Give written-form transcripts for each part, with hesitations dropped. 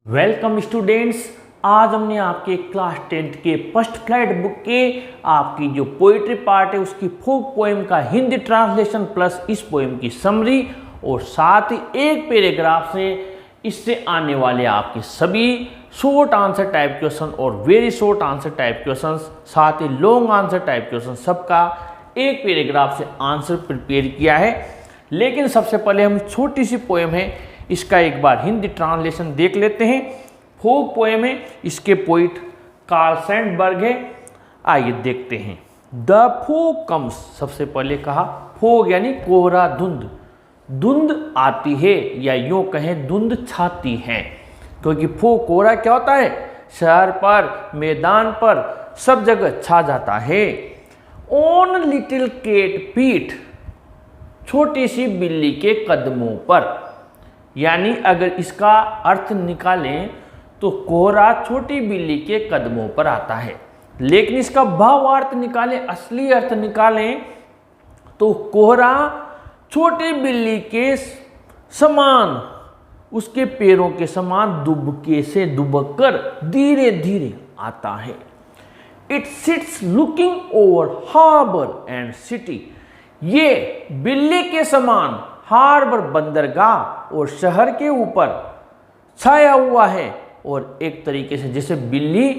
Welcome students. आज हमने आपके क्लास 10th के फर्स्ट फ्लाइट बुक के आपकी जो पोइट्री पार्ट है उसकी फोक पोएम का हिंदी ट्रांसलेशन प्लस इस पोएम की समरी और साथ ही एक पैराग्राफ से इससे आने वाले आपके सभी शॉर्ट आंसर टाइप क्वेश्चन और very short answer type question साथ ही लॉन्ग आंसर टाइप क्वेश्चन सबका एक पैराग्राफ से आंसर प्रिपेयर किया है। लेकिन सबसे पहले हम छोटी सी पोएम है इसका एक बार हिंदी ट्रांसलेशन देख लेते हैं। फोक पोएम है, इसके पोइट कार्ल सैंडबर्ग है। आइए देखते हैं। द फोग कम्स, सबसे पहले कहा फोग यानी कोहरा धुंध, धुंध आती है या यूं कहें धुंध छाती है, क्योंकि फोग कोहरा क्या होता है, शहर पर मैदान पर सब जगह छा जाता है। ऑन लिटिल केट फीट, छोटी सी बिल्ली के कदमों पर, यानी अगर इसका अर्थ निकालें तो कोहरा छोटी बिल्ली के कदमों पर आता है। लेकिन इसका भावार्थ निकालें, असली अर्थ निकालें तो कोहरा छोटी बिल्ली के समान, उसके पैरों के समान दुबके से दुबक कर धीरे धीरे आता है। It sits looking over harbour and city, ये बिल्ली के समान हार्बर बंदरगाह और शहर के ऊपर छाया हुआ है। और एक तरीके से जैसे बिल्ली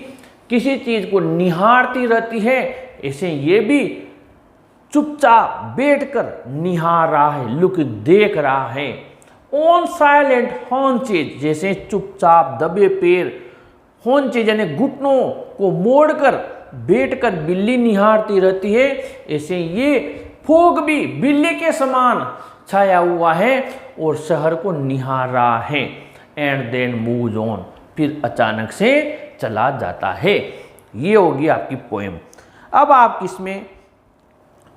किसी चीज को निहारती रहती है, ऐसे ये भी चुपचाप बैठकर निहार रहा है, लुक देख रहा है। ऑन साइलेंट हॉन्चेज, जैसे चुपचाप दबे पैर, हॉन्चेज यानी घुटनों को मोड़कर बैठकर बिल्ली निहारती रहती है, ऐसे ये फोग भी बिल्ली के समान छाया हुआ है और शहर को निहार रहा है। एंड देन मूव ऑन, फिर अचानक से चला जाता है। ये होगी आपकी पोएम। अब आप इसमें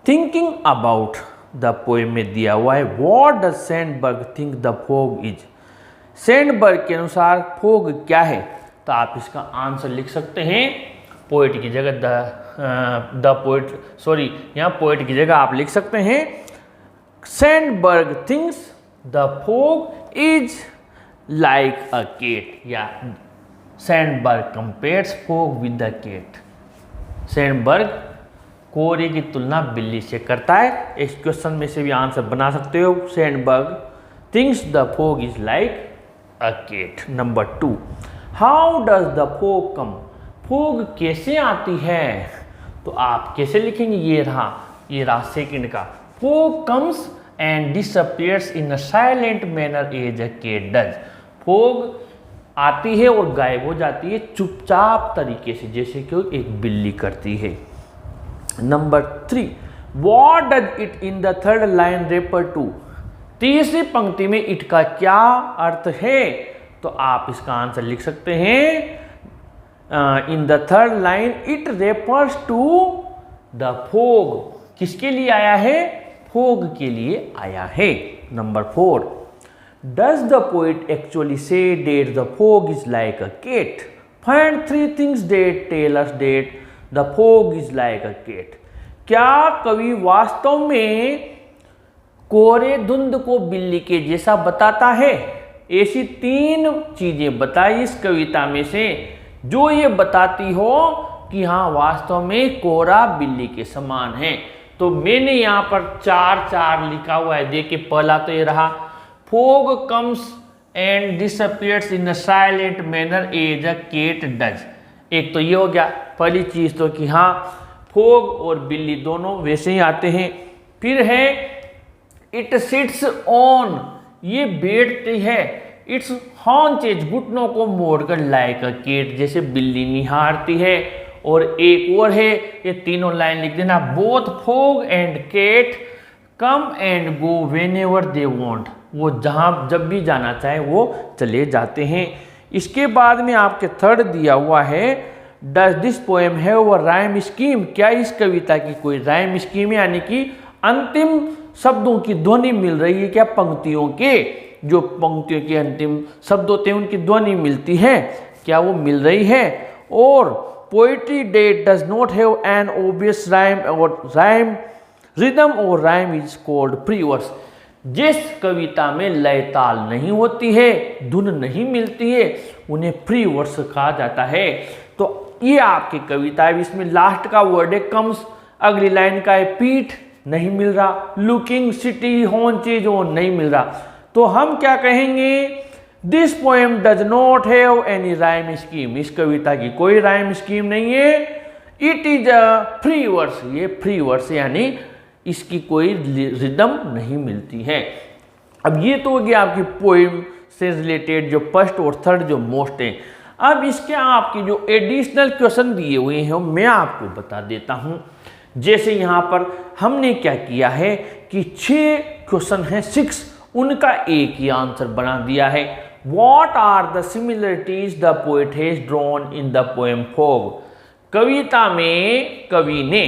थिंकिंग अबाउट द पोएम में दिया हुआ है what does Sandberg think the fog is. Sandberg के अनुसार फोग क्या है, तो आप इसका आंसर लिख सकते हैं। पोएट की जगह द पोएट, सॉरी यहाँ पोएट की जगह आप लिख सकते हैं Sandburg thinks the fog is like a cat, या Sandburg compares fog with the cat. Sandburg कोहरे की तुलना बिल्ली से करता है। इस क्वेश्चन में से भी आंसर बना सकते हो, Sandburg thinks the fog is like a cat. Number 2, how does the fog come, fog कैसे आती है, तो आप कैसे लिखेंगे, ये रहा सेकंड का। Fog comes and disappears in a silent manner as a cat does, fog आती है और गायब हो जाती है चुपचाप तरीके से, जैसे कि एक बिल्ली करती है। Number 3, what does it in the third line refer to, तीसरी पंक्ति में इट का क्या अर्थ है, तो आप इसका आंसर लिख सकते हैं in the third line it refers to the fog, किसके लिए आया है, फोग के लिए आया है। Number 4, does the poet actually say that the fog is like a cat, find 3 things that tell us that the fog is like a cat. क्या कवि वास्तव में कोहरे धुंध को बिल्ली के जैसा बताता है? ऐसी 3 चीजें बताई इस कविता में से जो ये बताती हो कि हाँ वास्तव में कोहरा बिल्ली के समान है। तो मैंने यहाँ पर 4 लिखा हुआ है, देखिए पहला तो ये रहा fog comes and disappears in a silent manner as a cat does. एक तो ये हो गया पहली चीज, तो कि हाँ फोग और बिल्ली दोनों वैसे ही आते हैं। फिर है इट सिट्स ऑन, ये बैठती है, इट्स हॉन्चेज, घुटनों को मोड़कर लाइक अ केट, जैसे बिल्ली निहारती है। और एक और है, ये तीनों लाइन लिख देना, both fog and cat come and go whenever they want, वो जहां जब भी जाना चाहे वो चले जाते हैं। इसके बाद में आपके थर्ड दिया हुआ है does this poem have a rhyme scheme, क्या इस कविता की कोई राइम स्कीम है, यानी कि अंतिम शब्दों की ध्वनि मिल रही है क्या, पंक्तियों के जो पंक्तियों के अंतिम शब्द होते हैं उनकी ध्वनि मिलती है क्या, वो मिल रही है। और poetry that does not have an obvious rhyme और राइम रिदम और rhyme is called free verse, जिस कविता में लय ताल नहीं होती है, धुन नहीं मिलती है, उन्हें फ्री वर्स कहा जाता है। तो ये आपकी कविता है, इसमें लास्ट का वर्ड है कम्स, अगली लाइन का है पीठ, नहीं मिल रहा, लुकिंग, सिटी, हॉन्चेज, वो नहीं मिल रहा। तो हम क्या कहेंगे, this poem does not have any rhyme scheme, इस कविता की कोई राइम स्कीम नहीं है। It is a free verse, ये फ्री वर्स यानी इसकी कोई रिदम नहीं मिलती है। अब ये तो हो गया आपकी पोएम से रिलेटेड जो फर्स्ट और थर्ड जो मोस्ट है। अब इसके आपकी जो एडिशनल क्वेश्चन दिए हुए हैं मैं आपको बता देता हूं। जैसे यहाँ पर हमने क्या किया है कि 6 क्वेश्चन हैं, 6, उनका एक ही आंसर बना दिया है। What are the similarities the poet has drawn in the poem Fog? कविता में कवि ने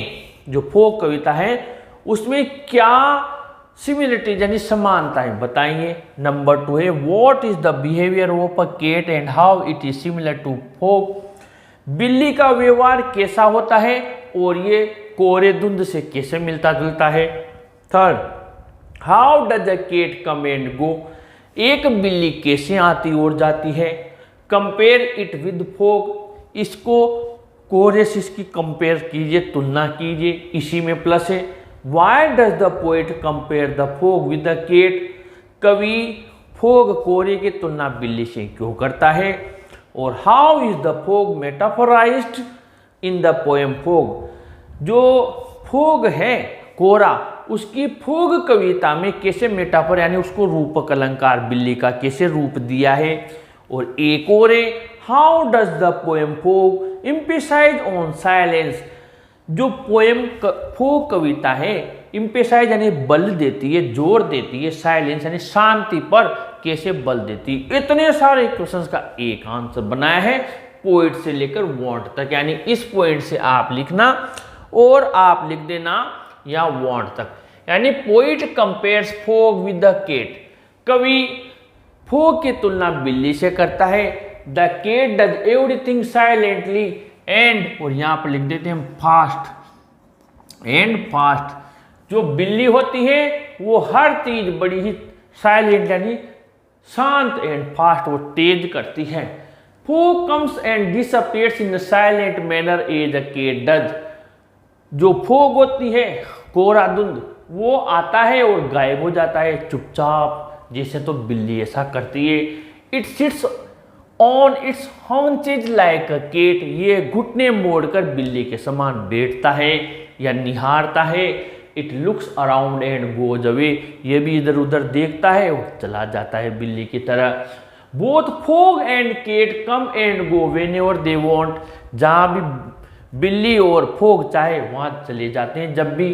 जो फोक कविता है उसमें क्या सिमिलरिटीज यानी समानताएं बताइए। नंबर 2 है what is the behaviour of a cat and how it is similar to fog, बिल्ली का व्यवहार कैसा होता है और ये कोरे धुंध से कैसे मिलता जुलता है। Third, how does a cat come and go, एक बिल्ली कैसे आती और जाती है। कंपेयर इट विद फोक, इसको कोरे से इसकी कंपेयर कीजिए, तुलना कीजिए, इसी में प्लस है। Why does the poet compare the fog with the cat, कवि फोग कोरे की तुलना बिल्ली से क्यों करता है। और how is the fog metaphorized in the poem fog, जो फोग है कोरा उसकी फोग कविता में कैसे मेटाफोर यानी उसको रूपक अलंकार बिल्ली का कैसे रूप दिया है। और एक और है how does the poem fog emphasize on silence, जो पोएम फोग कविता है एम्फेसाइज यानी बल देती है, जोर देती है, साइलेंस यानी शांति पर कैसे बल देती है। इतने सारे क्वेश्चंस का एक आंसर बनाया है पोइट से लेकर वांट तक, यानी इस पॉइंट से आप लिखना और आप लिख देना या वांट तक। यानी poet compares fog with the cat, कवि फोग की तुलना बिल्ली से करता है। The cat does everything silently and, और यहां पर लिख देते हैं फास्ट एंड फास्ट, जो बिल्ली होती है वो हर चीज बड़ी ही साइलेंट यानी शांत एंड फास्ट वो तेज करती है। Fog comes and disappears in silent manner as a cat does, जो फोग होती है कोरा धुंध वो आता है और गायब हो जाता है चुपचाप, जैसे तो बिल्ली ऐसा करती है। It sits on its haunches like a cat, ये घुटने मोड़कर बिल्ली के समान बैठता है या निहारता है। It looks around and goes away, ये भी इधर उधर देखता है और चला जाता है बिल्ली की तरह। Both fog and cat come and go whenever they want, जहाँ भी बिल्ली और फोग चाहे वहाँ चले जाते हैं जब भी।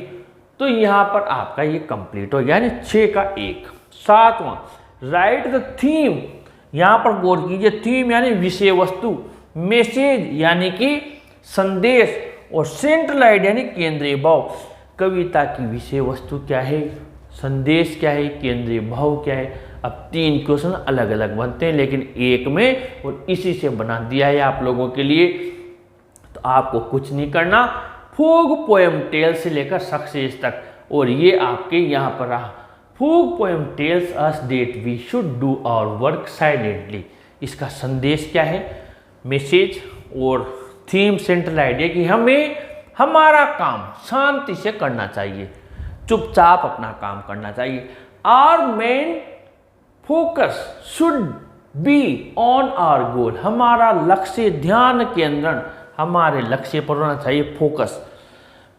तो यहाँ पर आपका ये कंप्लीट हो गया, यानी 6 का 1। 7वां, राइट द थीम, यहाँ पर गौर कीजिए, थीम यानी विषय वस्तु, मैसेज यानी कि संदेश, और सेंट्रल आइडिया यानी केंद्रीय भाव। कविता की विषय वस्तु क्या है, संदेश क्या है, केंद्रीय भाव क्या है। अब 3 क्वेश्चन अलग अलग बनते हैं लेकिन एक में, और इसी से बना दिया है आप लोगों के लिए। तो आपको कुछ नहीं करना, फोग पोएम टेल से लेकर सक्सेस तक, और ये आपके यहाँ पर रहा। Fog poem tells us that we should do our work silently, इसका संदेश क्या है, मैसेज, और थीम सेंट्रल आइडिया कि हमें हमारा काम शांति से करना चाहिए, चुपचाप अपना काम करना चाहिए। Our main focus should be on our goal, हमारा लक्ष्य ध्यान केंद्रण हमारे लक्ष्य पर होना चाहिए focus.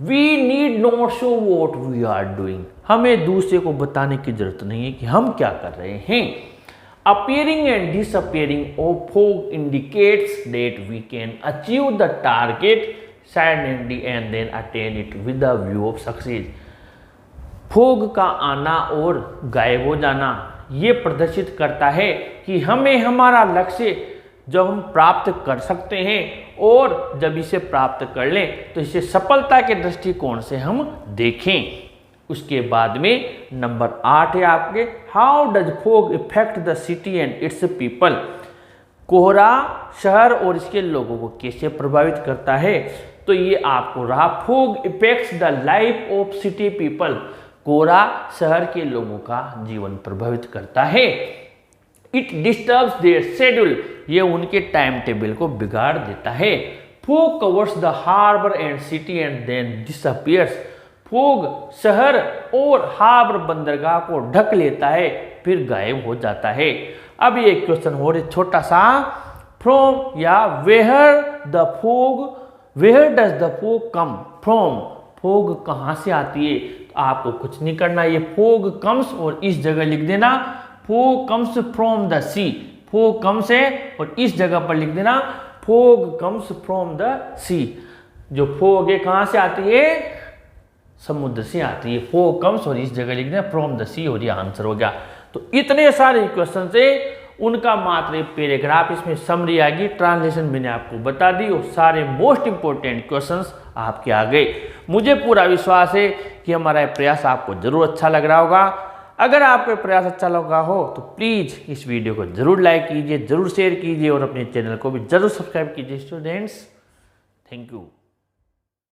We need not show what we are doing, हमें दूसरे को बताने की जरूरत नहीं है कि हम क्या कर रहे हैं। Appearing and disappearing of fog indicates that we can achieve the target silently and then attain it with the view of success. Fog का आना और गायब हो जाना ये प्रदर्शित करता है कि हमें हमारा लक्ष्य जब हम प्राप्त कर सकते हैं, और जब इसे प्राप्त कर लें तो इसे सफलता के दृष्टिकोण से हम देखें। उसके बाद में नंबर 8 है आपके, how does fog effect the city and it's people, कोहरा शहर और इसके लोगों को कैसे प्रभावित करता है। तो ये आपको रहा, fog effects the life of city people, कोहरा शहर के लोगों का जीवन प्रभावित करता है। इट डिस्टर्ब्स देयर शेड्यूल, ये उनके टाइम टेबल को बिगाड़ देता है। Fog covers the harbour and city and then disappears, fog शहर और हार्बर बंदरगाह को ढक लेता है फिर गायब हो जाता है। अब ये क्वेश्चन हो रहा है छोटा सा, फ्रॉम या where the fog, where does the fog come from, fog कहाँ से आती है। तो आपको कुछ नहीं करना, ये फॉग कम्स और इस जगह लिख देना fog comes from the sea, fog comes है और इस जगह पर लिख देना fog comes from the sea. जो फॉग है कहाँ से आती है, समुद्र से आती है। फॉग कम्स और इस जगह लिख देना फ्रॉम द सी और ये आंसर हो गया। तो इतने सारे क्वेश्चन से उनका मात्र एक पैराग्राफ, इसमें समरी आ गई, ट्रांसलेशन मैंने आपको बता दी और सारे मोस्ट इंपॉर्टेंट क्वेश्चंस आपके आ गए। मुझे पूरा विश्वास है कि हमारा प्रयास आपको जरूर अच्छा लग रहा होगा। अगर आपको प्रयास अच्छा लगा हो तो प्लीज़ इस वीडियो को जरूर लाइक कीजिए, जरूर शेयर कीजिए और अपने चैनल को भी जरूर सब्सक्राइब कीजिए। Students, thank you.